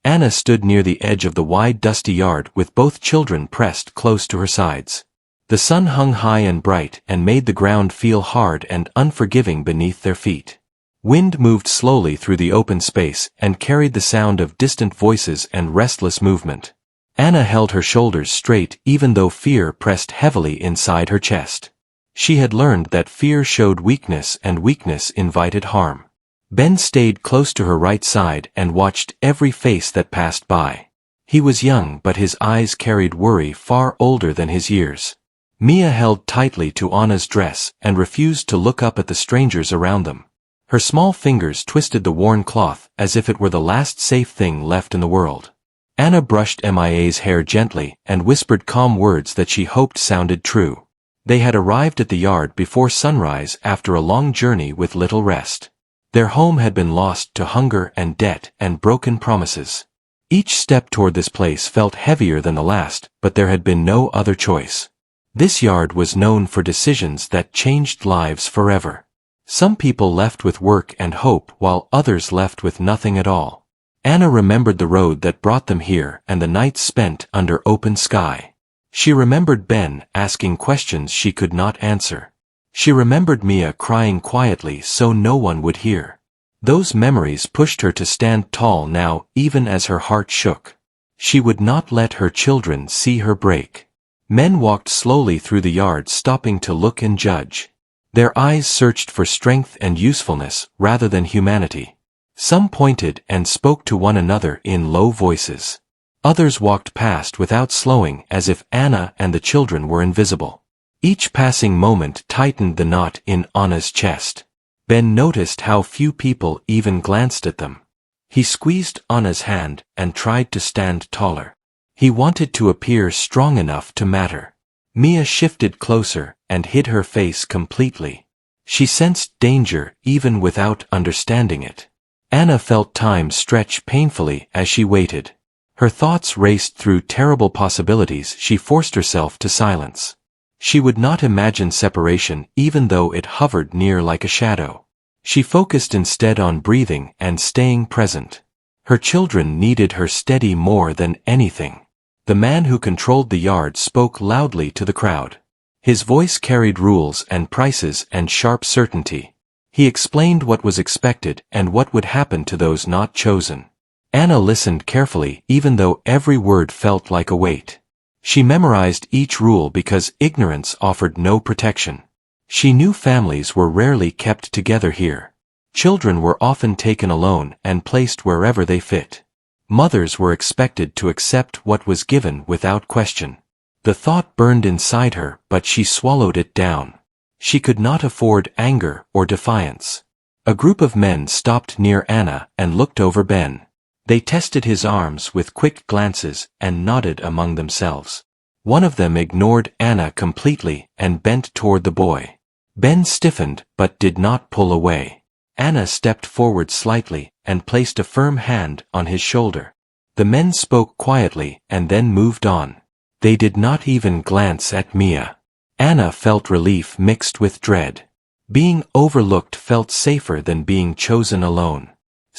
Anna stood near the edge of the wide dusty yard with both children pressed close to her sides. The sun hung high and bright and made the ground feel hard and unforgiving beneath their feet. Wind moved slowly through the open space and carried the sound of distant voices and restless movement. Anna held her shoulders straight even though fear pressed heavily inside her chest. She had learned that fear showed weakness and weakness invited harm. Ben stayed close to her right side and watched every face that passed by. He was young but his eyes carried worry far older than his years. Mia held tightly to Anna's dress and refused to look up at the strangers around them. Her small fingers twisted the worn cloth as if it were the last safe thing left in the world. Anna brushed Mia's hair gently and whispered calm words that she hoped sounded true. They had arrived at the yard before sunrise after a long journey with little rest. Their home had been lost to hunger and debt and broken promises. Each step toward this place felt heavier than the last, but there had been no other choice. This yard was known for decisions that changed lives forever. Some people left with work and hope while others left with nothing at all. Anna remembered the road that brought them here and the nights spent under open sky. She remembered Ben asking questions she could not answer. She remembered Mia crying quietly so no one would hear. Those memories pushed her to stand tall now even as her heart shook. She would not let her children see her break. Men walked slowly through the yard stopping to look and judge. Their eyes searched for strength and usefulness rather than humanity. Some pointed and spoke to one another in low voices. Others walked past without slowing as if Anna and the children were invisible. Each passing moment tightened the knot in Anna's chest. Ben noticed how few people even glanced at them. He squeezed Anna's hand and tried to stand taller. He wanted to appear strong enough to matter. Mia shifted closer and hid her face completely. She sensed danger even without understanding it. Anna felt time stretch painfully as she waited. Her thoughts raced through terrible possibilities she forced herself to silence. She would not imagine separation even though it hovered near like a shadow. She focused instead on breathing and staying present. Her children needed her steady more than anything. The man who controlled the yard spoke loudly to the crowd. His voice carried rules and prices and sharp certainty. He explained what was expected and what would happen to those not chosen. Anna listened carefully even though every word felt like a weight. She memorized each rule because ignorance offered no protection. She knew families were rarely kept together here. Children were often taken alone and placed wherever they fit. Mothers were expected to accept what was given without question. The thought burned inside her, but she swallowed it down. She could not afford anger or defiance. A group of men stopped near Anna and looked over Ben. They tested his arms with quick glances and nodded among themselves. One of them ignored Anna completely and bent toward the boy. Ben stiffened but did not pull away. Anna stepped forward slightly and placed a firm hand on his shoulder. The men spoke quietly and then moved on. They did not even glance at Mia. Anna felt relief mixed with dread. Being overlooked felt safer than being chosen alone.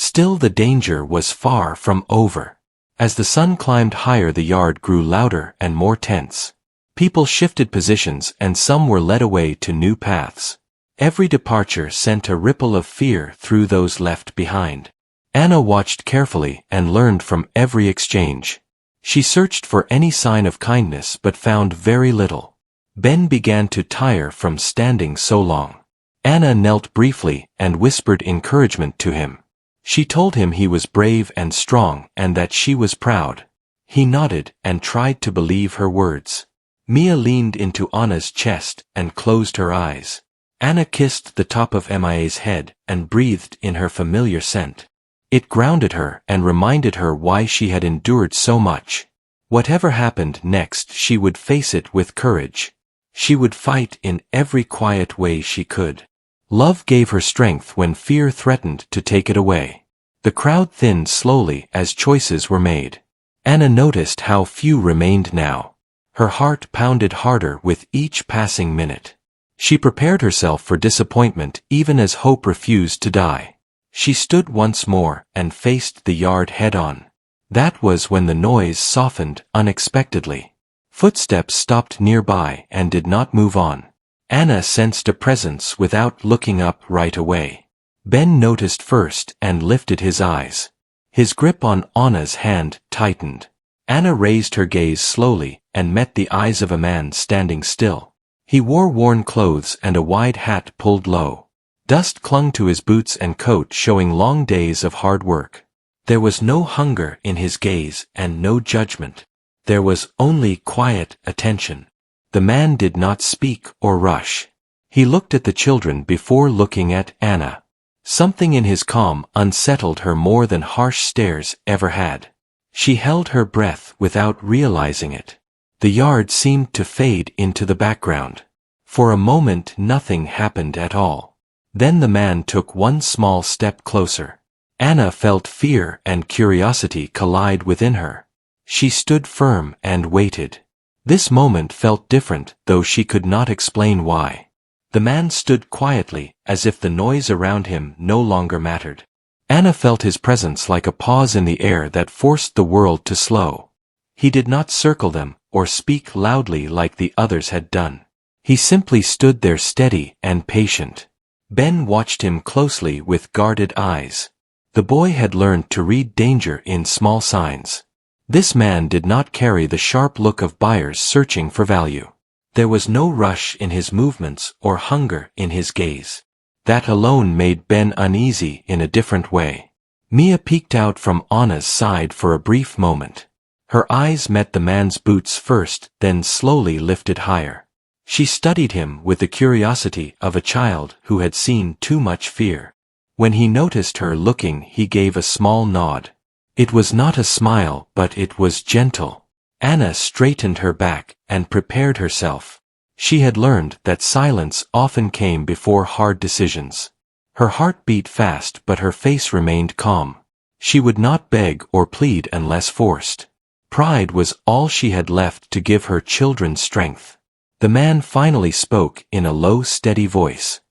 Still, the danger was far from over. As the sun climbed higher, the yard grew louder and more tense. People shifted positions and some were led away to new paths. Every departure sent a ripple of fear through those left behind. Anna watched carefully and learned from every exchange. She searched for any sign of kindness but found very little. Ben began to tire from standing so long. Anna knelt briefly and whispered encouragement to him. She told him he was brave and strong and that she was proud. He nodded and tried to believe her words. Mia leaned into Anna's chest and closed her eyes. Anna kissed the top of Mia's head and breathed in her familiar scent. It grounded her and reminded her why she had endured so much. Whatever happened next, she would face it with courage. She would fight in every quiet way she could. Love gave her strength when fear threatened to take it away. The crowd thinned slowly as choices were made. Anna noticed how few remained now. Her heart pounded harder with each passing minute. She prepared herself for disappointment even as hope refused to die. She stood once more and faced the yard head-on. That was when the noise softened unexpectedly. Footsteps stopped nearby and did not move on. Anna sensed a presence without looking up right away. Ben noticed first and lifted his eyes. His grip on Anna's hand tightened. Anna raised her gaze slowly and met the eyes of a man standing still. He wore worn clothes and a wide hat pulled low. Dust clung to his boots and coat, showing long days of hard work. There was no hunger in his gaze and no judgment. There was only quiet attention. The man did not speak or rush. He looked at the children before looking at Anna. Something in his calm unsettled her more than harsh stares ever had. She held her breath without realizing it. The yard seemed to fade into the background. For a moment nothing happened at all. Then the man took one small step closer. Anna felt fear and curiosity collide within her. She stood firm and waited. This moment felt different, though she could not explain why. The man stood quietly, as if the noise around him no longer mattered. Anna felt his presence like a pause in the air that forced the world to slow. He did not circle them, or speak loudly like the others had done. He simply stood there steady and patient. Ben watched him closely with guarded eyes. The boy had learned to read danger in small signs. This man did not carry the sharp look of buyers searching for value. There was no rush in his movements or hunger in his gaze. That alone made Ben uneasy in a different way. Mia peeked out from Anna's side for a brief moment. Her eyes met the man's boots first, then slowly lifted higher. She studied him with the curiosity of a child who had seen too much fear. When he noticed her looking, he gave a small nod. It was not a smile, but it was gentle. Anna straightened her back and prepared herself. She had learned that silence often came before hard decisions. Her heart beat fast, but her face remained calm. She would not beg or plead unless forced. Pride was all she had left to give her children strength. The man finally spoke in a low, steady voice.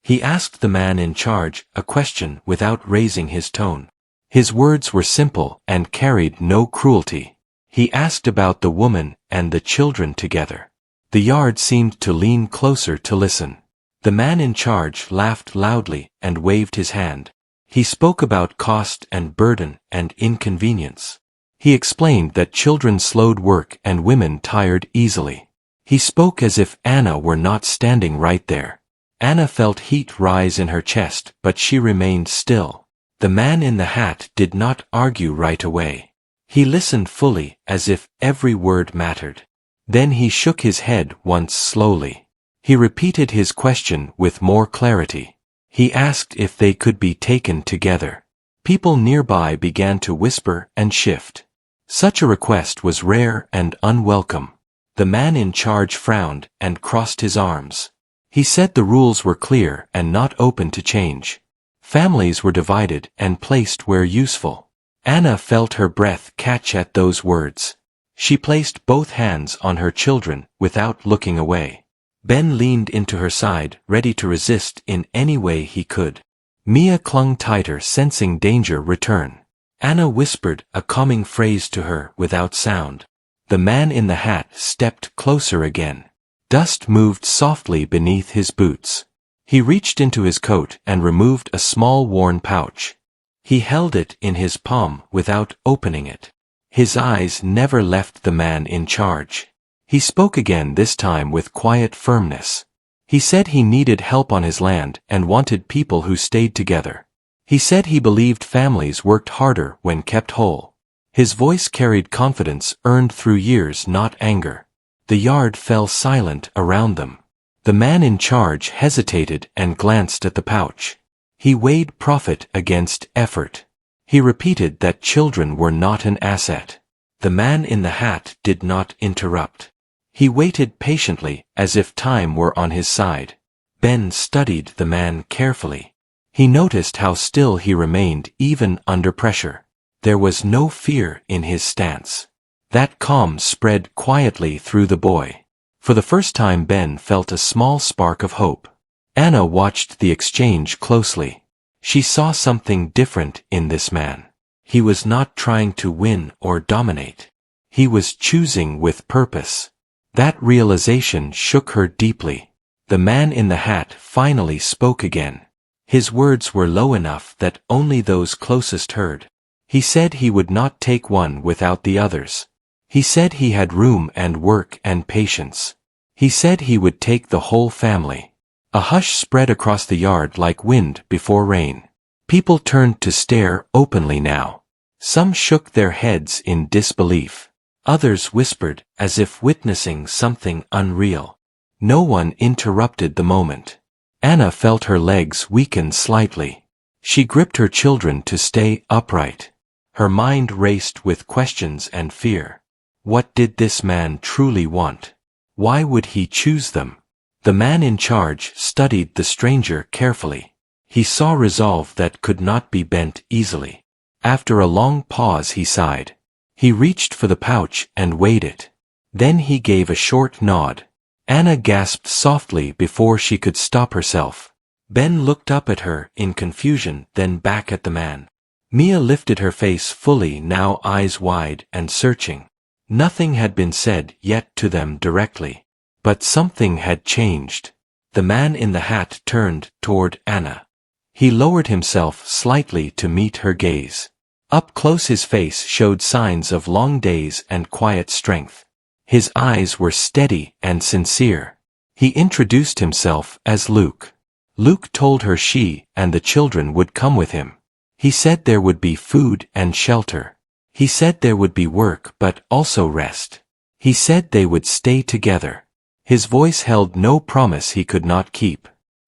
He asked the man in charge a question without raising his tone. His words were simple and carried no cruelty. He asked about the woman and the children together. The yard seemed to lean closer to listen. The man in charge laughed loudly and waved his hand. He spoke about cost and burden and inconvenience. He explained that children slowed work and women tired easily. He spoke as if Anna were not standing right there. Anna felt heat rise in her chest, but she remained still. The man in the hat did not argue right away. He listened fully, as if every word mattered. Then he shook his head once slowly. He repeated his question with more clarity. He asked if they could be taken together. People nearby began to whisper and shift. Such a request was rare and unwelcome. The man in charge frowned and crossed his arms. He said the rules were clear and not open to change. Families were divided and placed where useful. Anna felt her breath catch at those words. She placed both hands on her children without looking away. Ben leaned into her side, ready to resist in any way he could. Mia clung tighter, sensing danger return. Anna whispered a calming phrase to her without sound. The man in the hat stepped closer again. Dust moved softly beneath his boots. He reached into his coat and removed a small worn pouch. He held it in his palm without opening it. His eyes never left the man in charge. He spoke again, this time with quiet firmness. He said he needed help on his land and wanted people who stayed together. He said he believed families worked harder when kept whole. His voice carried confidence earned through years, not anger. The yard fell silent around them. The man in charge hesitated and glanced at the pouch. He weighed profit against effort. He repeated that children were not an asset. The man in the hat did not interrupt. He waited patiently, as if time were on his side. Ben studied the man carefully. He noticed how still he remained even under pressure. There was no fear in his stance. That calm spread quietly through the boy. For the first time Ben felt a small spark of hope. Anna watched the exchange closely. She saw something different in this man. He was not trying to win or dominate. He was choosing with purpose. That realization shook her deeply. The man in the hat finally spoke again. His words were low enough that only those closest heard. He said he would not take one without the others. He said he had room and work and patience. He said he would take the whole family. A hush spread across the yard like wind before rain. People turned to stare openly now. Some shook their heads in disbelief. Others whispered, as if witnessing something unreal. No one interrupted the moment. Anna felt her legs weaken slightly. She gripped her children to stay upright. Her mind raced with questions and fear. What did this man truly want? Why would he choose them? The man in charge studied the stranger carefully. He saw resolve that could not be bent easily. After a long pause he sighed. He reached for the pouch and weighed it. Then he gave a short nod. Anna gasped softly before she could stop herself. Ben looked up at her in confusion, then back at the man. Mia lifted her face fully, now eyes wide and searching. Nothing had been said yet to them directly. But something had changed. The man in the hat turned toward Anna. He lowered himself slightly to meet her gaze. Up close his face showed signs of long days and quiet strength. His eyes were steady and sincere. He introduced himself as Luke. Luke told her she and the children would come with him. He said there would be food and shelter. He said there would be work but also rest. He said they would stay together. His voice held no promise he could not keep.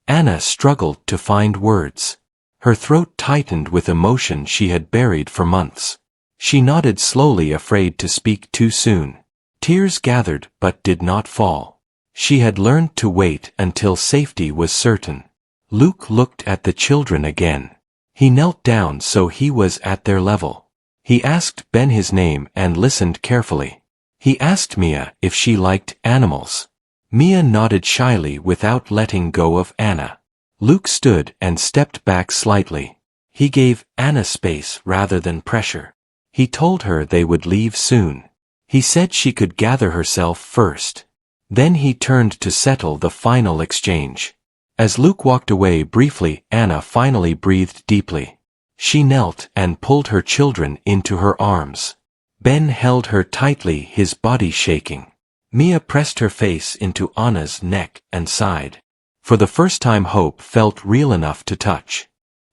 Anna struggled to find words. Her throat tightened with emotion she had buried for months. She nodded slowly, afraid to speak too soon. Tears gathered but did not fall. She had learned to wait until safety was certain. Luke looked at the children again. He knelt down so he was at their level. He asked Ben his name and listened carefully. He asked Mia if she liked animals. Mia nodded shyly without letting go of Anna. Luke stood and stepped back slightly. He gave Anna space rather than pressure. He told her they would leave soon. He said she could gather herself first. Then he turned to settle the final exchange. As Luke walked away briefly, Anna finally breathed deeply. She knelt and pulled her children into her arms. Ben held her tightly, his body shaking. Mia pressed her face into Anna's neck and sighed. For the first time hope felt real enough to touch.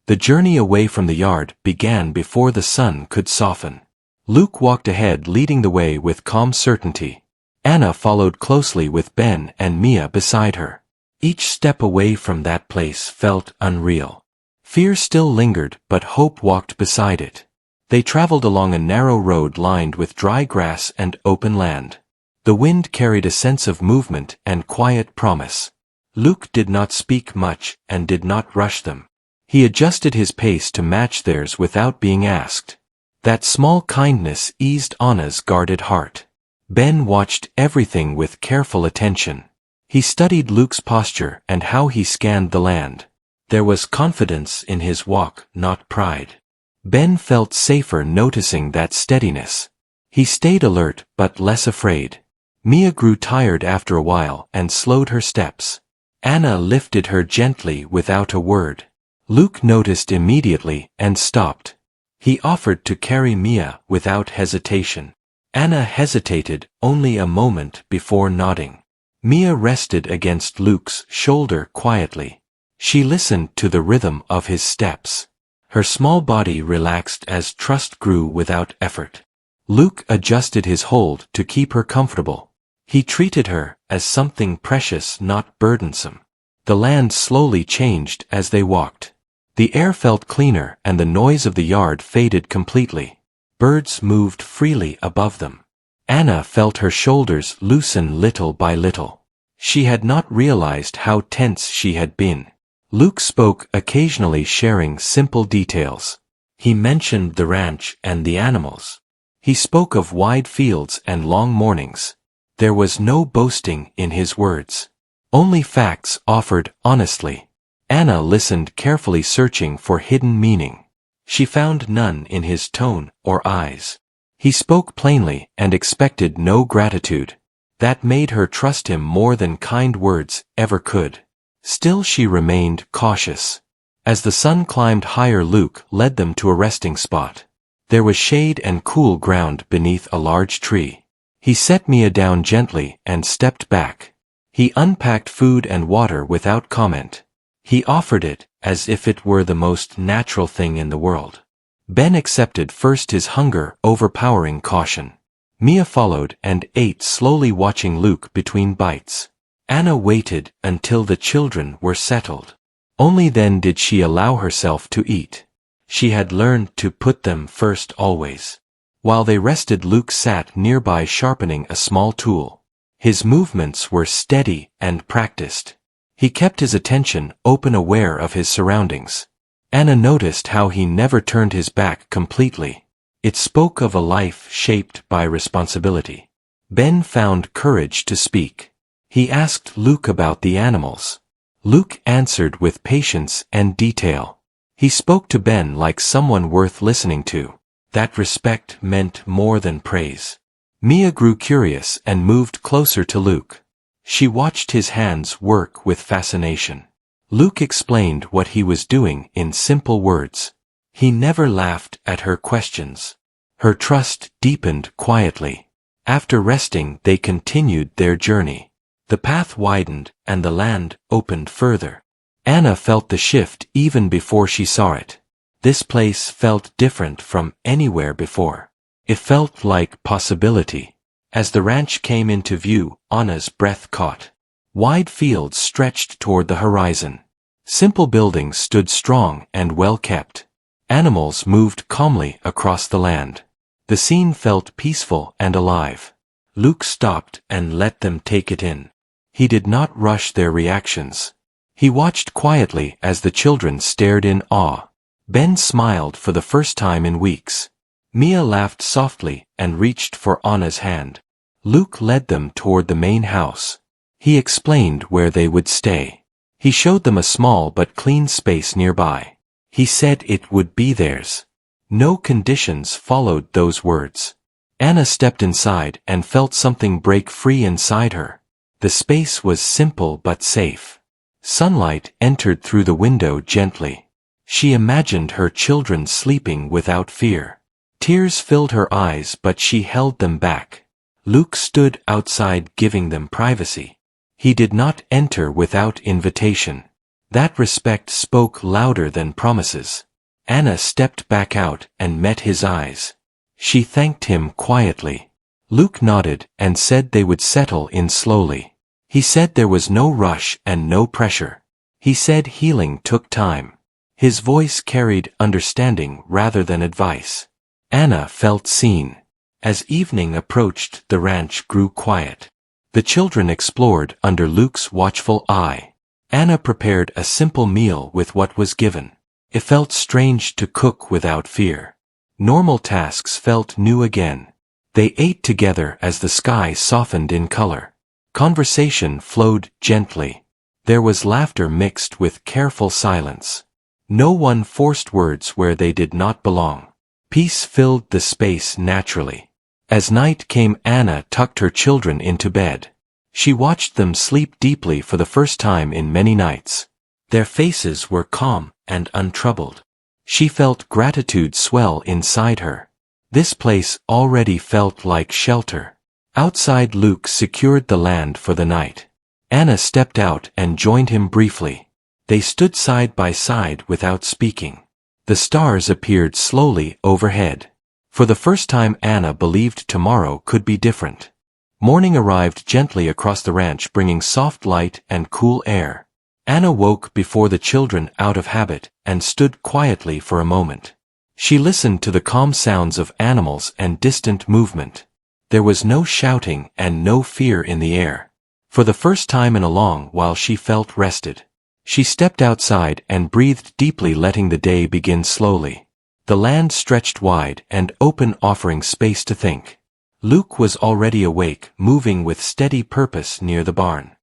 The journey away from the yard began before the sun could soften. Luke walked ahead, leading the way with calm certainty. Anna followed closely with Ben and Mia beside her. Each step away from that place felt unreal. Fear still lingered, but hope walked beside it. They traveled along a narrow road lined with dry grass and open land. The wind carried a sense of movement and quiet promise. Luke did not speak much and did not rush them. He adjusted his pace to match theirs without being asked. That small kindness eased Anna's guarded heart. Ben watched everything with careful attention. He studied Luke's posture and how he scanned the land. There was confidence in his walk, not pride. Ben felt safer noticing that steadiness. He stayed alert but less afraid. Mia grew tired after a while and slowed her steps. Anna lifted her gently without a word. Luke noticed immediately and stopped. He offered to carry Mia without hesitation. Anna hesitated only a moment before nodding. Mia rested against Luke's shoulder quietly. She listened to the rhythm of his steps. Her small body relaxed as trust grew without effort. Luke adjusted his hold to keep her comfortable. He treated her as something precious, not burdensome. The land slowly changed as they walked. The air felt cleaner and the noise of the yard faded completely. Birds moved freely above them. Anna felt her shoulders loosen little by little. She had not realized how tense she had been. Luke spoke occasionally, sharing simple details. He mentioned the ranch and the animals. He spoke of wide fields and long mornings. There was no boasting in his words. Only facts offered honestly. Anna listened carefully, searching for hidden meaning. She found none in his tone or eyes. He spoke plainly and expected no gratitude. That made her trust him more than kind words ever could. Still she remained cautious. As the sun climbed higher, Luke led them to a resting spot. There was shade and cool ground beneath a large tree. He set Mia down gently and stepped back. He unpacked food and water without comment. He offered it as if it were the most natural thing in the world. Ben accepted first, his hunger overpowering caution. Mia followed and ate slowly, watching Luke between bites. Anna waited until the children were settled. Only then did she allow herself to eat. She had learned to put them first always. While they rested, Luke sat nearby sharpening a small tool. His movements were steady and practiced. He kept his attention open, aware of his surroundings. Anna noticed how he never turned his back completely. It spoke of a life shaped by responsibility. Ben found courage to speak. He asked Luke about the animals. Luke answered with patience and detail. He spoke to Ben like someone worth listening to. That respect meant more than praise. Mia grew curious and moved closer to Luke. She watched his hands work with fascination. Luke explained what he was doing in simple words. He never laughed at her questions. Her trust deepened quietly. After resting, they continued their journey. The path widened and the land opened further. Anna felt the shift even before she saw it. This place felt different from anywhere before. It felt like possibility. As the ranch came into view, Anna's breath caught. Wide fields stretched toward the horizon. Simple buildings stood strong and well kept. Animals moved calmly across the land. The scene felt peaceful and alive. Luke stopped and let them take it in. He did not rush their reactions. He watched quietly as the children stared in awe. Ben smiled for the first time in weeks. Mia laughed softly and reached for Anna's hand. Luke led them toward the main house. He explained where they would stay. He showed them a small but clean space nearby. He said it would be theirs. No conditions followed those words. Anna stepped inside and felt something break free inside her. The space was simple but safe. Sunlight entered through the window gently. She imagined her children sleeping without fear. Tears filled her eyes, but she held them back. Luke stood outside, giving them privacy. He did not enter without invitation. That respect spoke louder than promises. Anna stepped back out and met his eyes. She thanked him quietly. Luke nodded and said they would settle in slowly. He said there was no rush and no pressure. He said healing took time. His voice carried understanding rather than advice. Anna felt seen. As evening approached, the ranch grew quiet. The children explored under Luke's watchful eye. Anna prepared a simple meal with what was given. It felt strange to cook without fear. Normal tasks felt new again. They ate together as the sky softened in color. Conversation flowed gently. There was laughter mixed with careful silence. No one forced words where they did not belong. Peace filled the space naturally. As night came, Anna tucked her children into bed. She watched them sleep deeply for the first time in many nights. Their faces were calm and untroubled. She felt gratitude swell inside her. This place already felt like shelter. Outside, Luke secured the land for the night. Anna stepped out and joined him briefly. They stood side by side without speaking. The stars appeared slowly overhead. For the first time, Anna believed tomorrow could be different. Morning arrived gently across the ranch, bringing soft light and cool air. Anna woke before the children out of habit and stood quietly for a moment. She listened to the calm sounds of animals and distant movement. There was no shouting and no fear in the air. For the first time in a long while, she felt rested. She stepped outside and breathed deeply, letting the day begin slowly. The land stretched wide and open, offering space to think. Luke was already awake, moving with steady purpose near the barn.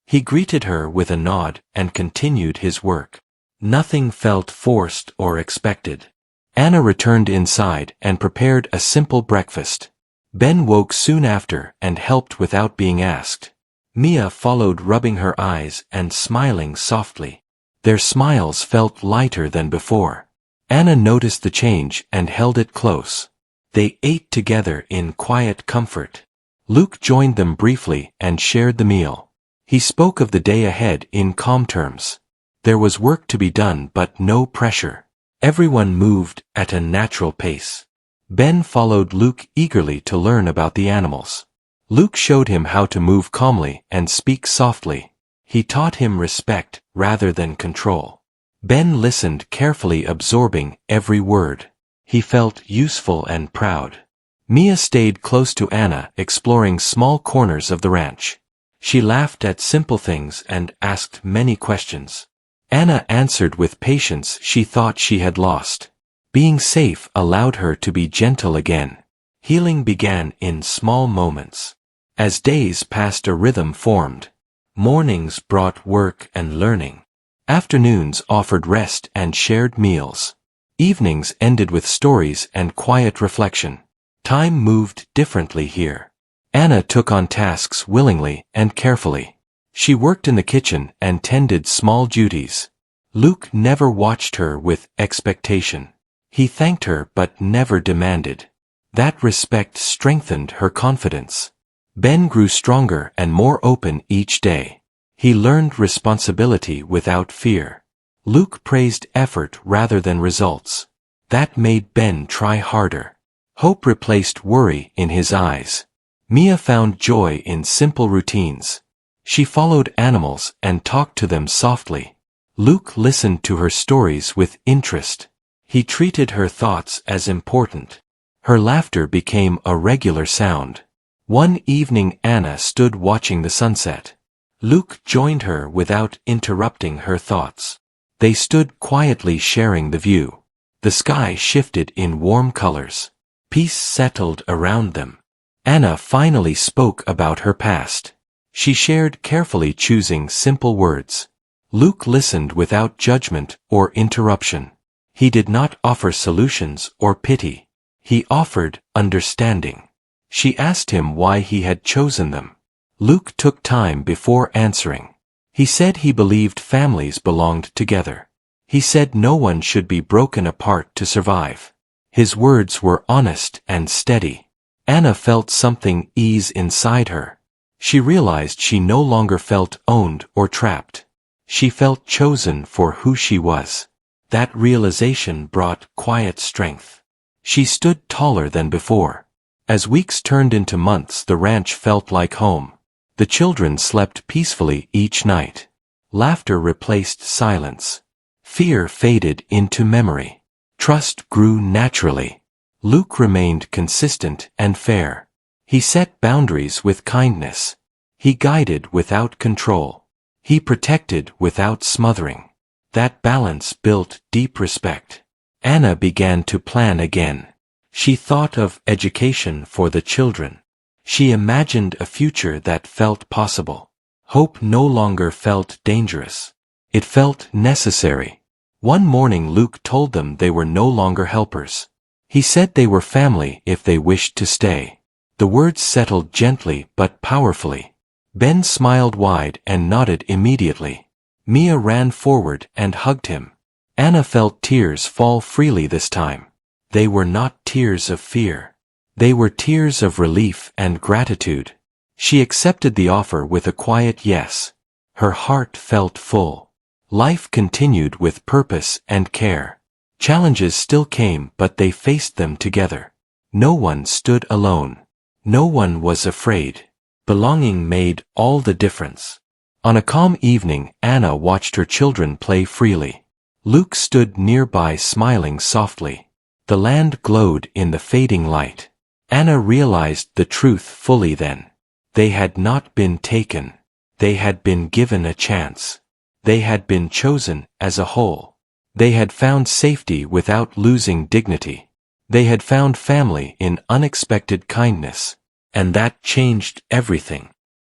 He greeted her with a nod and continued his work. Nothing felt forced or expected. Anna returned inside and prepared a simple breakfast. Ben woke soon after and helped without being asked. Mia followed, rubbing her eyes and smiling softly. Their smiles felt lighter than before. Anna noticed the change and held it close. They ate together in quiet comfort. Luke joined them briefly and shared the meal. He spoke of the day ahead in calm terms. There was work to be done but no pressure. Everyone moved at a natural pace. Ben followed Luke eagerly to learn about the animals. Luke showed him how to move calmly and speak softly. He taught him respect rather than control. Ben listened carefully, absorbing every word. He felt useful and proud. Mia stayed close to Anna, exploring small corners of the ranch. She laughed at simple things and asked many questions. Anna answered with patience she thought she had lost. Being safe allowed her to be gentle again. Healing began in small moments. As days passed, a rhythm formed. Mornings brought work and learning. Afternoons offered rest and shared meals. Evenings ended with stories and quiet reflection. Time moved differently here. Anna took on tasks willingly and carefully. She worked in the kitchen and tended small duties. Luke never watched her with expectation. He thanked her but never demanded. That respect strengthened her confidence. Ben grew stronger and more open each day. He learned responsibility without fear. Luke praised effort rather than results. That made Ben try harder. Hope replaced worry in his eyes. Mia found joy in simple routines. She followed animals and talked to them softly. Luke listened to her stories with interest. He treated her thoughts as important. Her laughter became a regular sound. One evening Anna stood watching the sunset. Luke joined her without interrupting her thoughts. They stood quietly sharing the view. The sky shifted in warm colors. Peace settled around them. Anna finally spoke about her past. She shared carefully, choosing simple words. Luke listened without judgment or interruption. He did not offer solutions or pity. He offered understanding. She asked him why he had chosen them. Luke took time before answering. He said he believed families belonged together. He said no one should be broken apart to survive. His words were honest and steady. Anna felt something ease inside her. She realized she no longer felt owned or trapped. She felt chosen for who she was. That realization brought quiet strength. She stood taller than before. As weeks turned into months, the ranch felt like home. The children slept peacefully each night. Laughter replaced silence. Fear faded into memory. Trust grew naturally. Luke remained consistent and fair. He set boundaries with kindness. He guided without control. He protected without smothering. That balance built deep respect. Anna began to plan again. She thought of education for the children. She imagined a future that felt possible. Hope no longer felt dangerous. It felt necessary. One morning Luke told them they were no longer helpers. He said they were family if they wished to stay. The words settled gently but powerfully. Ben smiled wide and nodded immediately. Mia ran forward and hugged him. Anna felt tears fall freely this time. They were not tears of fear. They were tears of relief and gratitude. She accepted the offer with a quiet yes. Her heart felt full. Life continued with purpose and care. Challenges still came, but they faced them together. No one stood alone. No one was afraid. Belonging made all the difference. On a calm evening, Anna watched her children play freely. Luke stood nearby, smiling softly. The land glowed in the fading light. Anna realized the truth fully then. They had not been taken. They had been given a chance. They had been chosen as a whole. They had found safety without losing dignity. They had found family in unexpected kindness. And that changed everything.